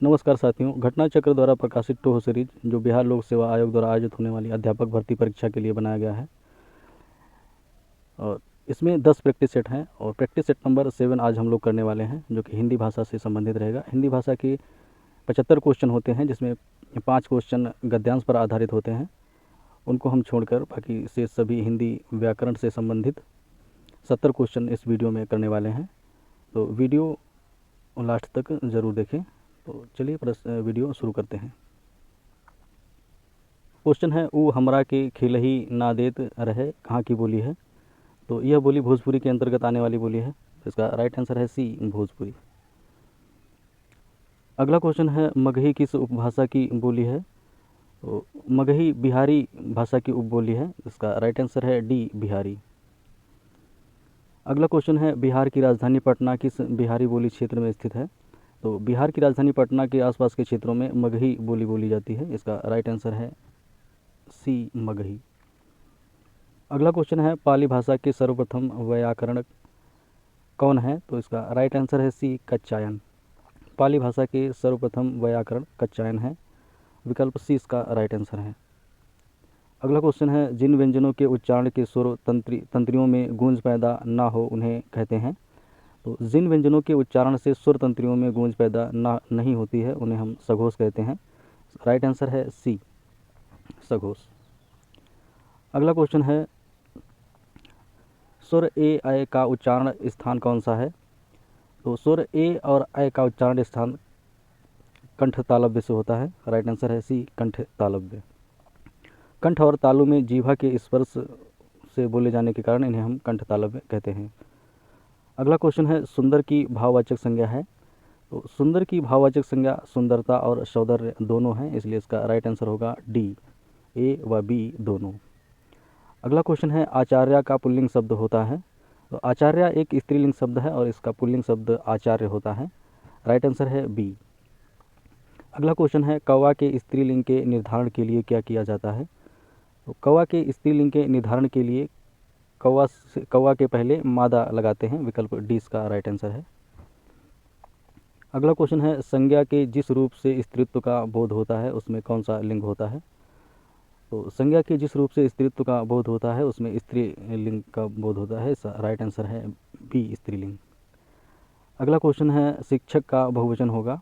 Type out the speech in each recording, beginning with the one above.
नमस्कार साथियों, घटना चक्र द्वारा प्रकाशित टोह सीरीज जो बिहार लोक सेवा आयोग द्वारा आयोजित होने वाली अध्यापक भर्ती परीक्षा के लिए बनाया गया है और इसमें 10 प्रैक्टिस सेट हैं और प्रैक्टिस सेट नंबर 7 आज हम लोग करने वाले हैं, जो कि हिंदी भाषा से संबंधित रहेगा। हिंदी भाषा की 75 क्वेश्चन होते हैं, जिसमें 5 क्वेश्चन गद्यांश पर आधारित होते हैं। उनको हम छोड़कर बाकी से सभी हिंदी व्याकरण से संबंधित 70 क्वेश्चन इस वीडियो में करने वाले हैं। तो वीडियो लास्ट तक ज़रूर देखें। तो चलिए वीडियो शुरू करते हैं। क्वेश्चन है, ऊ हमरा के खिलही ना देत रहे कहाँ की बोली है? तो यह बोली भोजपुरी के अंतर्गत आने वाली बोली है। इसका राइट आंसर है सी, भोजपुरी। अगला क्वेश्चन है, मगही किस उपभाषा की बोली है? तो मगही बिहारी भाषा की उपबोली है। इसका राइट आंसर है डी, बिहारी। अगला क्वेश्चन है, बिहार की राजधानी पटना किस बिहारी बोली क्षेत्र में स्थित है? तो बिहार की राजधानी पटना के आसपास के क्षेत्रों में मगही बोली बोली जाती है। इसका राइट आंसर है सी, मगही। अगला क्वेश्चन है, पाली भाषा के सर्वप्रथम व्याकरण कौन है? तो इसका राइट आंसर है सी, कच्चायन। पाली भाषा के सर्वप्रथम व्याकरण कच्चायन है। विकल्प सी इसका राइट आंसर है। अगला क्वेश्चन है, जिन व्यंजनों के उच्चारण के स्वर तंत्रियों में गूंज पैदा ना हो उन्हें कहते हैं? तो जिन व्यंजनों के उच्चारण से स्वर तंत्रियों में गूंज पैदा नहीं होती है उन्हें हम सघोष कहते हैं। राइट आंसर है सी, सघोष। अगला क्वेश्चन है, स्वर ए अय का उच्चारण स्थान कौन सा है? तो स्वर ए और अय का उच्चारण स्थान कंठ तालव्य से होता है। राइट आंसर है सी, कंठ तालव्य। कंठ और तालु में जीभा के स्पर्श से बोले जाने के कारण इन्हें हम कंठ तालव्य कहते हैं। अगला क्वेश्चन है, सुंदर की भाववाचक संज्ञा है? तो सुंदर की भाववाचक संज्ञा सुंदरता और सौंदर्य दोनों हैं, इसलिए इसका राइट आंसर होगा डी, ए व बी दोनों। अगला क्वेश्चन है, आचार्य का पुल्लिंग शब्द होता है? तो आचार्य एक स्त्रीलिंग शब्द है और इसका पुल्लिंग शब्द आचार्य होता है। राइट आंसर है बी। अगला क्वेश्चन है, कौवा के स्त्रीलिंग के निर्धारण के लिए क्या किया जाता है? तो कौवा के स्त्रीलिंग के निर्धारण के लिए कौवा के पहले मादा लगाते हैं। विकल्प डी इसका राइट आंसर है। अगला क्वेश्चन है, संज्ञा के जिस रूप से स्त्रीत्व का बोध होता है उसमें कौन सा लिंग होता है? तो संज्ञा के जिस रूप से स्त्रीत्व का बोध होता है उसमें स्त्री लिंग का बोध होता है। राइट आंसर है बी, स्त्रीलिंग। अगला क्वेश्चन है, शिक्षक का बहुवचन होगा?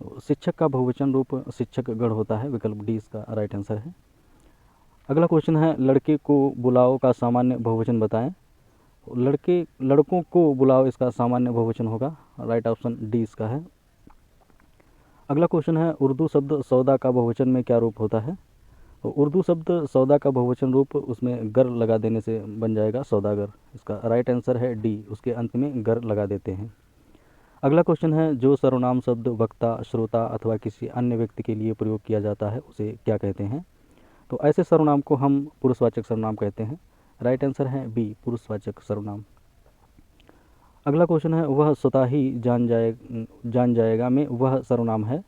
तो शिक्षक का बहुवचन रूप शिक्षक गण होता है। विकल्प डी इसका राइट आंसर है। अगला क्वेश्चन है, लड़के को बुलाओ का सामान्य बहुवचन बताएं? लड़कों को बुलाओ इसका सामान्य बहुवचन होगा। राइट ऑप्शन डी इसका है। अगला क्वेश्चन है, उर्दू शब्द सौदा का बहुवचन में क्या रूप होता है? तो उर्दू शब्द सौदा का बहुवचन रूप उसमें गर लगा देने से बन जाएगा, सौदागर। इसका राइट आंसर है डी, उसके अंत में गर लगा देते हैं। अगला क्वेश्चन है, जो सर्वनाम शब्द वक्ता, श्रोता अथवा किसी अन्य व्यक्ति के लिए प्रयोग किया जाता है उसे क्या कहते हैं? तो ऐसे सर्वनाम को हम पुरुषवाचक सर्वनाम कहते हैं। राइट आंसर है बी, पुरुषवाचक सर्वनाम। अगला क्वेश्चन है, वह स्वतः ही जान जाएगा में वह सर्वनाम है?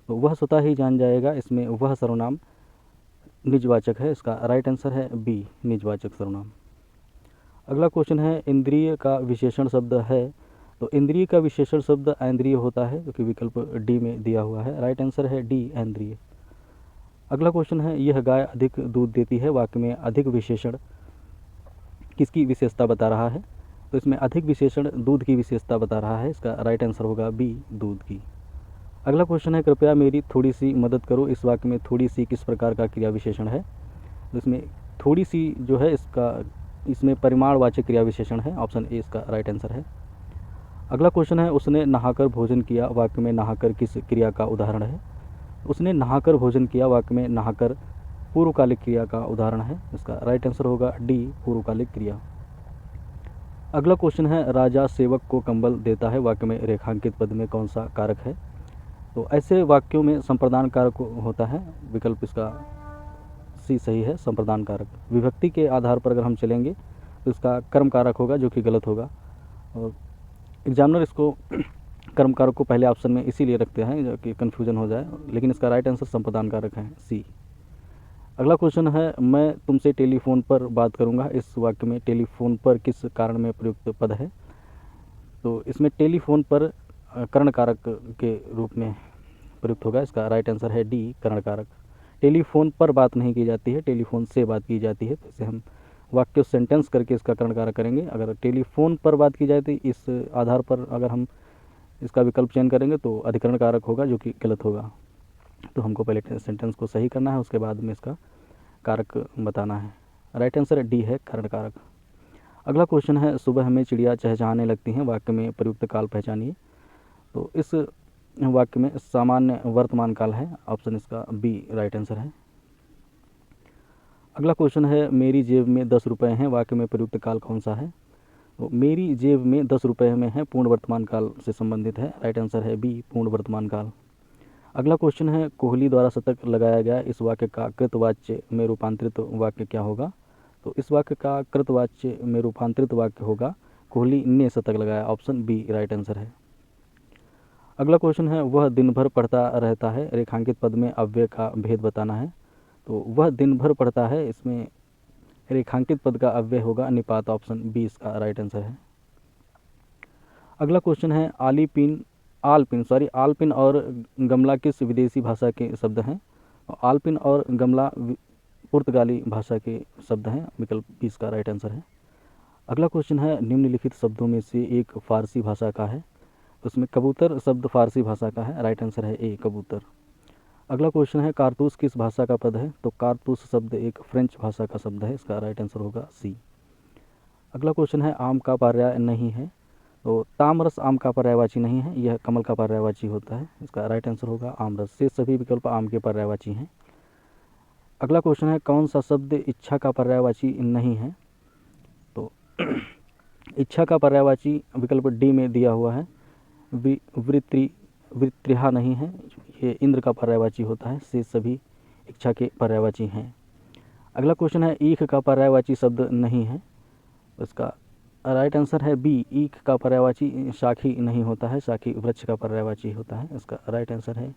तो वह स्वतः ही जान जाएगा, इसमें वह सर्वनाम निजवाचक है। इसका राइट आंसर है बी, निजवाचक सर्वनाम। अगला क्वेश्चन है, इंद्रिय का विशेषण शब्द है? तो इंद्रिय का विशेषण शब्द ऐन्द्रिय होता है, क्योंकि विकल्प डी में दिया हुआ है। राइट आंसर है डी, ऐन्द्रिय। अगला क्वेश्चन है, यह गाय अधिक दूध देती है वाक्य में अधिक विशेषण किसकी विशेषता बता रहा है? तो इसमें अधिक विशेषण दूध की विशेषता बता रहा है। इसका राइट आंसर होगा बी, दूध की। अगला क्वेश्चन है, कृपया मेरी थोड़ी सी मदद करो। इस वाक्य में थोड़ी सी किस प्रकार का क्रिया विशेषण है? तो इसमें थोड़ी सी जो है इसमें परिमाणवाचक क्रिया विशेषण है। ऑप्शन ए इसका राइट आंसर है। अगला क्वेश्चन है, उसने नहाकर भोजन किया वाक्य में नहाकर किस क्रिया का उदाहरण है? उसने नहाकर भोजन किया वाक्य में नहाकर पूर्वकालिक क्रिया का उदाहरण है। इसका राइट आंसर होगा डी, पूर्वकालिक क्रिया। अगला क्वेश्चन है, राजा सेवक को कंबल देता है वाक्य में रेखांकित पद में कौन सा कारक है? तो ऐसे वाक्यों में संप्रदान कारक होता है। विकल्प इसका सी सही है, संप्रदान कारक। विभक्ति के आधार पर अगर हम चलेंगे तो इसका कर्म कारक होगा, जो कि गलत होगा। और एग्जामिनर इसको कर्म कारक को पहले ऑप्शन में इसीलिए रखते हैं जो कि कन्फ्यूजन हो जाए, लेकिन इसका राइट आंसर संप्रदान कारक है, सी। अगला क्वेश्चन है, मैं तुमसे टेलीफोन पर बात करूंगा। इस वाक्य में टेलीफोन पर किस कारण में प्रयुक्त पद है? तो इसमें टेलीफोन पर कर्ण कारक के रूप में प्रयुक्त होगा। इसका राइट आंसर है डी, करण कारक। टेलीफोन पर बात नहीं की जाती है, टेलीफोन से बात की जाती है, तो इसे हम वाक्य सेंटेंस करके इसका करण कारक करेंगे। अगर टेलीफोन पर बात की जाए तो इस आधार पर अगर हम इसका विकल्प चयन करेंगे तो अधिकरण कारक होगा, जो कि गलत होगा। तो हमको पहले सेंटेंस को सही करना है, उसके बाद में इसका कारक बताना है। राइट आंसर डी है, करण कारक। अगला क्वेश्चन है, सुबह में चिड़िया चहचहाने लगती हैं, वाक्य में प्रयुक्त काल पहचानिए। तो इस वाक्य में सामान्य वर्तमान काल है, ऑप्शन इसका बी राइट आंसर है। अगला क्वेश्चन है, मेरी जेब में 10 रुपये हैं, वाक्य में प्रयुक्त काल कौन सा है। तो मेरी जेब में 10 रुपये में है, पूर्ण वर्तमान काल से संबंधित है। राइट आंसर है बी, पूर्ण वर्तमान काल। अगला क्वेश्चन है, कोहली द्वारा शतक लगाया गया, इस वाक्य का कृतवाच्य में रूपांतरित वाक्य क्या होगा। तो इस वाक्य का कृतवाच्य में रूपांतरित वाक्य होगा, कोहली ने शतक लगाया, ऑप्शन बी राइट आंसर है। अगला क्वेश्चन है, वह दिन भर पढ़ता रहता है, रेखांकित पद में अव्यय का भेद बताना है। तो वह दिन भर पढ़ता है, इसमें रेखांकित पद का अव्यय होगा निपात, ऑप्शन बी इसका राइट आंसर है। अगला क्वेश्चन है, आलपिन और गमला किस विदेशी भाषा के शब्द हैं। आलपिन और गमला पुर्तगाली भाषा के शब्द हैं, विकल्प बी इसका राइट आंसर है। अगला क्वेश्चन है, निम्नलिखित शब्दों में से एक फारसी भाषा का है। उसमें कबूतर शब्द फारसी भाषा का है, राइट आंसर है ए, कबूतर। अगला क्वेश्चन है, कारतूस किस भाषा का पद है। तो कारतूस शब्द एक फ्रेंच भाषा का शब्द है, इसका राइट आंसर होगा सी। अगला क्वेश्चन है, आम का पर्याय नहीं है। तो तामरस आम का पर्यायवाची नहीं है, यह कमल का पर्यायवाची होता है, इसका राइट आंसर होगा आमरस। से सभी विकल्प आम के पर्यायवाची हैं। अगला क्वेश्चन है, कौन सा शब्द इच्छा का पर्यायवाची नहीं है। तो इच्छा का पर्यायवाची विकल्प डी में दिया हुआ है, वृत्रिहा नहीं है, ये इंद्र का पर्यायवाची होता है। से सभी इच्छा के पर्यायवाची हैं। अगला क्वेश्चन है, ईख का पर्यायवाची शब्द नहीं है, इसका राइट आंसर है बी, ईख का पर्यायवाची शाखी नहीं होता है, शाखी वृक्ष का पर्यायवाची होता है, इसका राइट आंसर है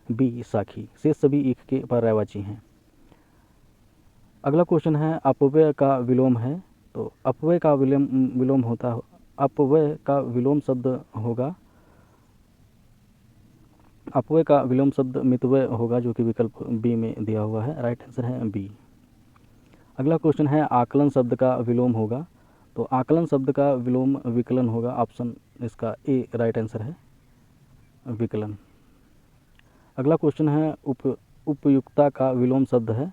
बी, शाखी। से सभी ईख के पर्यायवाची हैं। अगला क्वेश्चन है, अपव्यय का विलोम है। तो अपव्यय का विलोम होता है, अपव्यय का विलोम शब्द होगा, अपव्यय का विलोम शब्द मितव्यय होगा, जो कि विकल्प बी में दिया हुआ है, राइट आंसर है बी। अगला क्वेश्चन है, आकलन शब्द का विलोम होगा। तो आकलन शब्द का विलोम विकलन होगा, ऑप्शन इसका ए राइट आंसर है, विकलन। अगला क्वेश्चन है, उपयुक्ता का विलोम शब्द है।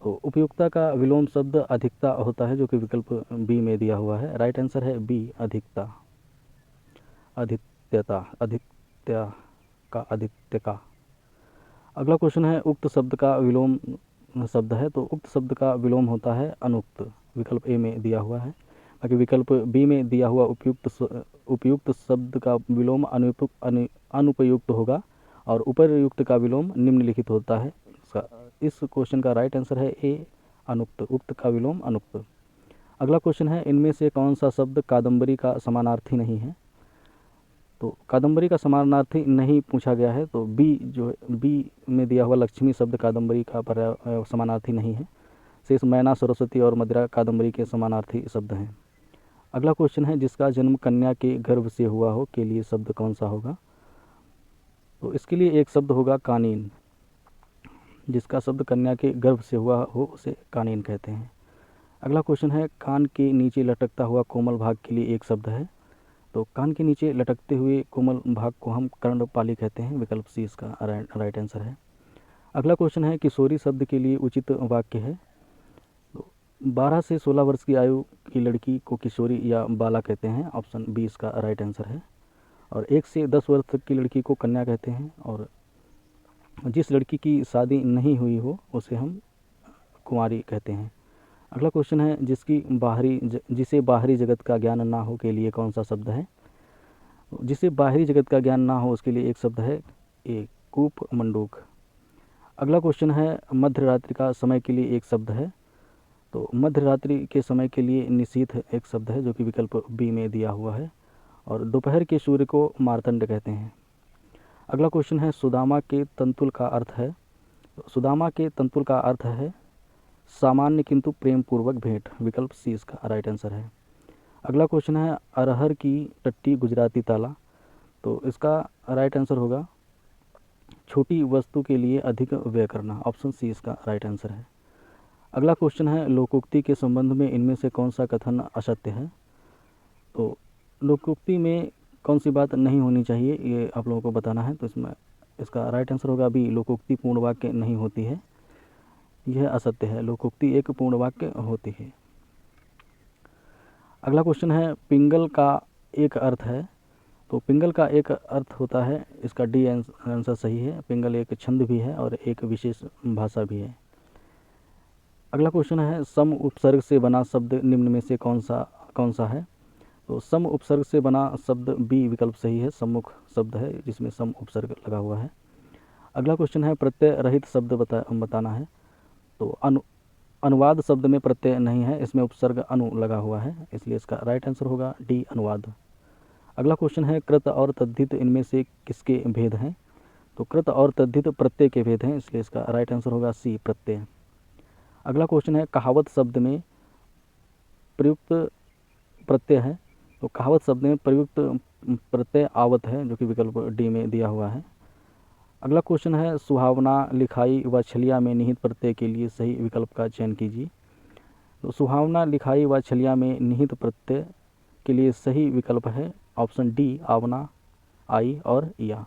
तो उपयुक्ता का विलोम शब्द अधिकता होता है, जो कि विकल्प बी में दिया हुआ है, राइट आंसर है बी, अधिकता, अधित्यता, अधित्य का, अधित्य का। अगला क्वेश्चन है, उक्त शब्द का विलोम शब्द है। तो उक्त शब्द का विलोम होता है अनुक्त, विकल्प ए में दिया हुआ है। बाकी विकल्प बी में दिया हुआ उपयुक्त शब्द का विलोम अनुपयुक्त होगा, और उपयुक्त का विलोम निम्नलिखित होता है। इस क्वेश्चन का राइट आंसर है ए, अनुक्त, उक्त का विलोम अनुक्त। अगला क्वेश्चन है, इनमें से कौन सा शब्द कादम्बरी का समानार्थी नहीं है। तो कादम्बरी का समानार्थी नहीं पूछा गया है, तो बी जो है, बी में दिया हुआ लक्ष्मी शब्द कादम्बरी का समानार्थी नहीं है। शेष मैना, सरस्वती और मदिरा कादम्बरी के समानार्थी शब्द हैं। अगला क्वेश्चन है, जिसका जन्म कन्या के गर्भ से हुआ हो के लिए शब्द कौन सा होगा। तो इसके लिए एक शब्द होगा कानीन, जिसका शब्द कन्या के गर्भ से हुआ हो उसे कानीन कहते हैं। अगला क्वेश्चन है, कान के नीचे लटकता हुआ कोमल भाग के लिए एक शब्द है। तो कान के नीचे लटकते हुए कोमल भाग को हम कर्णपाली कहते हैं, विकल्प सी इसका राइट आंसर है। अगला क्वेश्चन है, किशोरी शब्द के लिए उचित वाक्य है। तो 12 से 16 वर्ष की आयु की लड़की को किशोरी या बाला कहते हैं, ऑप्शन बी इसका राइट आंसर है। और 1 से 10 वर्ष तक की लड़की को कन्या कहते हैं, और जिस लड़की की शादी नहीं हुई हो उसे हम कुंवारी कहते हैं। अगला क्वेश्चन है, जिसे बाहरी जगत का ज्ञान ना हो के लिए कौन सा शब्द है। जिसे बाहरी जगत का ज्ञान ना हो उसके लिए एक शब्द है ए, कूप मंडूक। अगला क्वेश्चन है, मध्य रात्रि का समय के लिए एक शब्द है। तो मध्य रात्रि के समय के लिए निशीथ एक शब्द है, जो कि विकल्प बी में दिया हुआ है। और दोपहर के सूर्य को मार्तंड कहते हैं। अगला क्वेश्चन है, सुदामा के तंतुल का अर्थ है। सुदामा के तंतुल का अर्थ है सामान्य किंतु प्रेम पूर्वक भेंट, विकल्प सी इसका राइट आंसर है। अगला क्वेश्चन है, अरहर की टट्टी गुजराती ताला। तो इसका राइट आंसर होगा छोटी वस्तु के लिए अधिक व्यय करना, ऑप्शन सी इसका राइट आंसर है। अगला क्वेश्चन है लोकोक्ति के संबंध में इनमें से कौन सा कथन असत्य है। तो लोकोक्ति में कौन सी बात नहीं होनी चाहिए ये आप लोगों को बताना है। तो इसमें इसका राइट आंसर होगा बी, लोकोक्ति पूर्ण वाक्य नहीं होती है, यह असत्य है। लोकोक्ति एक पूर्ण वाक्य होती है। अगला क्वेश्चन है पिंगल का एक अर्थ है। तो पिंगल का एक अर्थ होता है, इसका डी आंसर सही है। पिंगल एक छंद भी है और एक विशेष भाषा भी है। अगला क्वेश्चन है सम उपसर्ग से बना शब्द निम्न में से कौन सा है। तो सम उपसर्ग से बना शब्द बी विकल्प सही है, सम्मुख शब्द है जिसमें सम उपसर्ग लगा हुआ है। अगला क्वेश्चन है प्रत्यय रहित शब्द बताना है। तो अनुवाद शब्द में प्रत्यय नहीं है, इसमें उपसर्ग अनु लगा हुआ है, इसलिए इसका राइट आंसर होगा डी, अनुवाद। अगला क्वेश्चन है कृत और तद्धित इनमें से किसके भेद हैं। तो कृत और तद्धित प्रत्यय के भेद हैं, इसलिए इसका राइट आंसर होगा सी, प्रत्यय। अगला क्वेश्चन है कहावत शब्द में प्रयुक्त प्रत्यय है। तो कहावत शब्द में प्रयुक्त प्रत्यय आवत है, जो कि विकल्प डी में दिया हुआ है। अगला क्वेश्चन है सुहावना, लिखाई व छलिया में निहित प्रत्यय के लिए सही विकल्प का चयन कीजिए। तो सुहावना, लिखाई व छलिया में निहित प्रत्यय के लिए सही विकल्प है ऑप्शन डी, आवना, आई और या।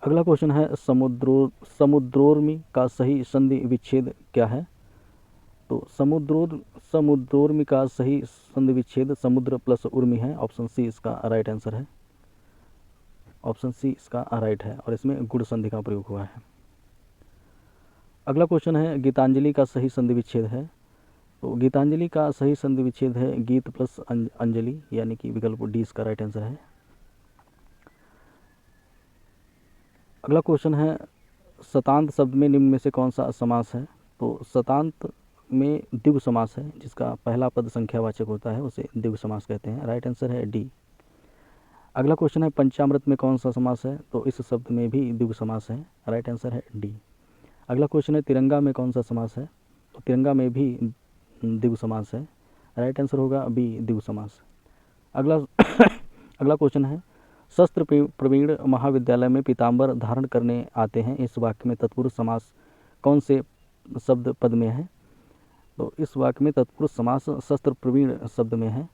अगला क्वेश्चन है समुद्रोर्मी का सही संधि विच्छेद क्या है। तो समुद्रोर्मी का सही संधि विच्छेद समुद्र प्लस उर्मी है, ऑप्शन सी इसका राइट आंसर है। ऑप्शन सी इसका राइट है और इसमें गुण संधि का प्रयोग हुआ है। अगला क्वेश्चन है गीतांजलि का सही संधि विच्छेद है। तो गीतांजलि का सही संधि विच्छेद है गीत प्लस अंजलि, यानी कि विकल्प डी इसका राइट आंसर है। अगला क्वेश्चन है शतांत शब्द में निम्न में से कौन सा समास है। तो शतांत में द्विगु समास है, जिसका पहला पद संख्यावाचक होता है उसे द्विगु समास कहते हैं, राइट आंसर है डी। अगला क्वेश्चन है पंचामृत में कौन सा समास है। तो इस शब्द में भी द्विगु समास है, राइट आंसर है डी। अगला क्वेश्चन है तिरंगा में कौन सा समास है। तो तिरंगा में भी द्विगु समास है, राइट आंसर होगा बी, द्विगु समास। अगला क्वेश्चन है शस्त्र प्रवीण महाविद्यालय में पीताम्बर धारण करने आते हैं, इस वाक्य में तत्पुरुष समास कौन से शब्द पद में है। तो इस वाक्य में तत्पुरुष समास शस्त्र प्रवीण शब्द में है।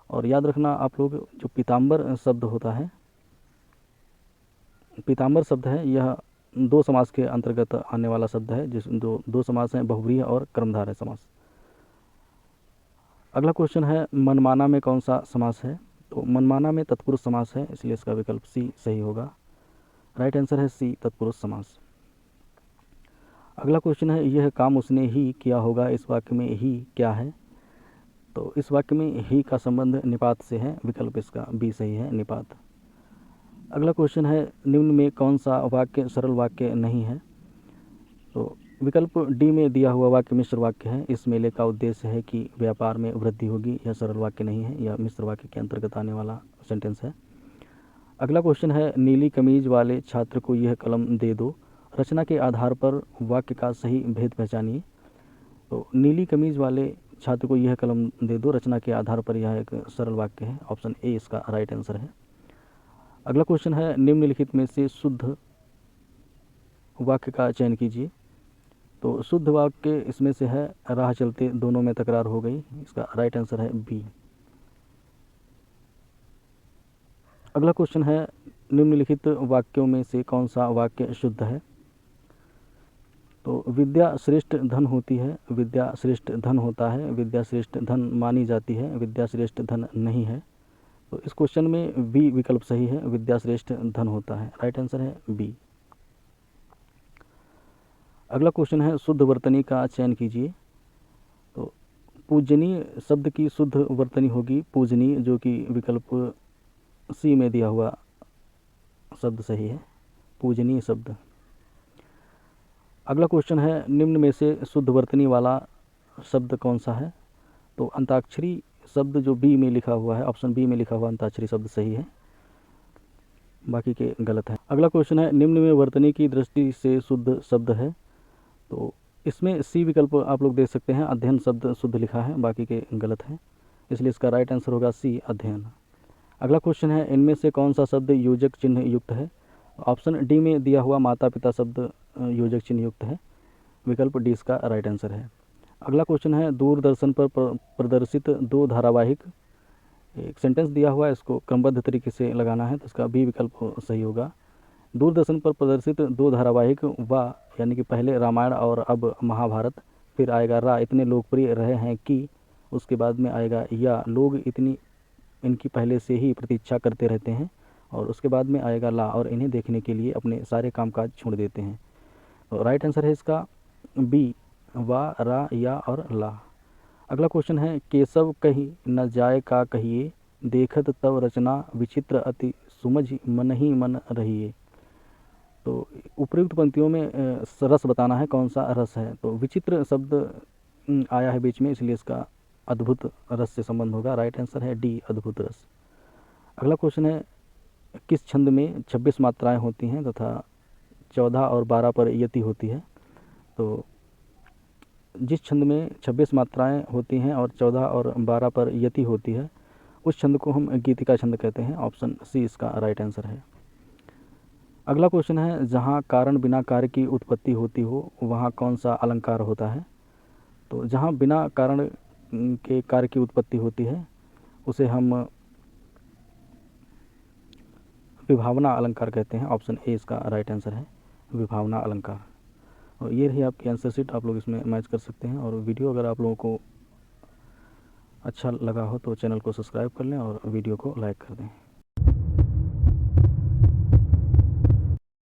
और याद रखना आप लोग, जो पीताम्बर शब्द होता है, पीताम्बर शब्द है, यह दो समास के अंतर्गत आने वाला शब्द है, जिस दो समास हैं, बहुव्रीहि और कर्मधारय समास। अगला क्वेश्चन है मनमाना में कौन सा समास है। तो मनमाना में तत्पुरुष समास है, इसलिए इसका विकल्प सी सही होगा, राइट आंसर है सी, तत्पुरुष समास। अगला क्वेश्चन है यह काम उसने ही किया होगा, इस वाक्य में ही क्या है। तो इस वाक्य में ही का संबंध निपात से है, विकल्प इसका बी सही है, निपात। अगला क्वेश्चन है निम्न में कौन सा वाक्य सरल वाक्य नहीं है। तो विकल्प डी में दिया हुआ वाक्य मिश्र वाक्य है, इस मेले का उद्देश्य है कि व्यापार में वृद्धि होगी, यह सरल वाक्य नहीं है, यह मिश्र वाक्य के अंतर्गत आने वाला सेंटेंस है। अगला क्वेश्चन है नीली कमीज वाले छात्र को यह कलम दे दो, रचना के आधार पर वाक्य का सही भेद पहचानिए। तो नीली कमीज वाले छात्र को यह कलम दे दो, रचना के आधार पर यह एक सरल वाक्य है, ऑप्शन ए इसका राइट आंसर है। अगला क्वेश्चन है निम्नलिखित में से शुद्ध वाक्य का चयन कीजिए। तो शुद्ध वाक्य इसमें से है राह चलते दोनों में तकरार हो गई, इसका राइट आंसर है बी। अगला क्वेश्चन है निम्नलिखित वाक्यों में से कौन सा वाक्य शुद्ध है। तो विद्या श्रेष्ठ धन होती है, विद्या श्रेष्ठ धन होता है, विद्या श्रेष्ठ धन मानी जाती है, विद्या श्रेष्ठ धन नहीं है। तो इस क्वेश्चन में बी विकल्प सही है, विद्या श्रेष्ठ धन होता है, राइट आंसर है बी। अगला क्वेश्चन है शुद्ध वर्तनी का चयन कीजिए। तो पूजनीय शब्द की शुद्ध वर्तनी होगी पूजनीय, जो कि विकल्प सी में दिया हुआ शब्द सही है, पूजनीय शब्द। अगला क्वेश्चन है निम्न में से शुद्ध वर्तनी वाला शब्द कौन सा है। तो अंताक्षरी शब्द जो बी में लिखा हुआ है, ऑप्शन बी में लिखा हुआ अंताक्षरी शब्द सही है, बाकी के गलत है। अगला क्वेश्चन है निम्न में वर्तनी की दृष्टि से शुद्ध शब्द है। तो इसमें सी विकल्प आप लोग देख सकते हैं, अध्ययन शब्द शुद्ध लिखा है, बाकी के गलत है, इसलिए इसका राइट आंसर होगा सी, अध्ययन। अगला क्वेश्चन है इनमें से कौन सा शब्द योजक चिन्ह युक्त है। ऑप्शन डी में दिया हुआ माता पिता शब्द योजक चिन्ह युक्त है, विकल्प डी इसका राइट आंसर है। अगला क्वेश्चन है, दूरदर्शन पर प्रदर्शित दो धारावाहिक, एक सेंटेंस दिया हुआ है, इसको क्रमबद्ध तरीके से लगाना है, तो इसका बी विकल्प सही होगा। दूरदर्शन पर प्रदर्शित दो धारावाहिक व यानी कि पहले रामायण और अब महाभारत, फिर आएगा रा इतने लोकप्रिय रहे हैं कि, उसके बाद में आएगा या लोग इनकी पहले से ही प्रतीक्षा करते रहते हैं, और उसके बाद में आएगा ला और इन्हें देखने के लिए अपने सारे कामकाज छोड़ देते हैं। तो राइट आंसर है इसका बी, वा रा या और ला। अगला क्वेश्चन है, केशव कहीं न जाए का कहिए, देखत तब रचना विचित्र अति सुमझ मन ही मन रहिए। तो उपयुक्त पंक्तियों में रस बताना है, कौन सा रस है। तो विचित्र शब्द आया है बीच में, इसलिए इसका अद्भुत रस से संबंध होगा। राइट आंसर है डी, अद्भुत रस। अगला क्वेश्चन है, किस छंद में 26 मात्राएं होती हैं तथा 14 और 12 पर यति होती है। तो जिस छंद में 26 मात्राएं होती हैं और 14 और 12 पर यति होती है, उस छंद को हम गीतिका छंद कहते हैं। ऑप्शन सी इसका राइट आंसर है। अगला क्वेश्चन है, जहाँ कारण बिना कार्य की उत्पत्ति होती हो वहाँ कौन सा अलंकार होता है। तो जहाँ बिना कारण के कार्य की उत्पत्ति होती है उसे हम विभावना अलंकार कहते हैं। ऑप्शन ए इसका राइट आंसर है, विभावना अलंकार। और ये रही आपकी आंसर शीट, आप लोग इसमें मैच कर सकते हैं। और वीडियो अगर आप लोगों को अच्छा लगा हो तो चैनल को सब्सक्राइब कर लें और वीडियो को लाइक कर दें।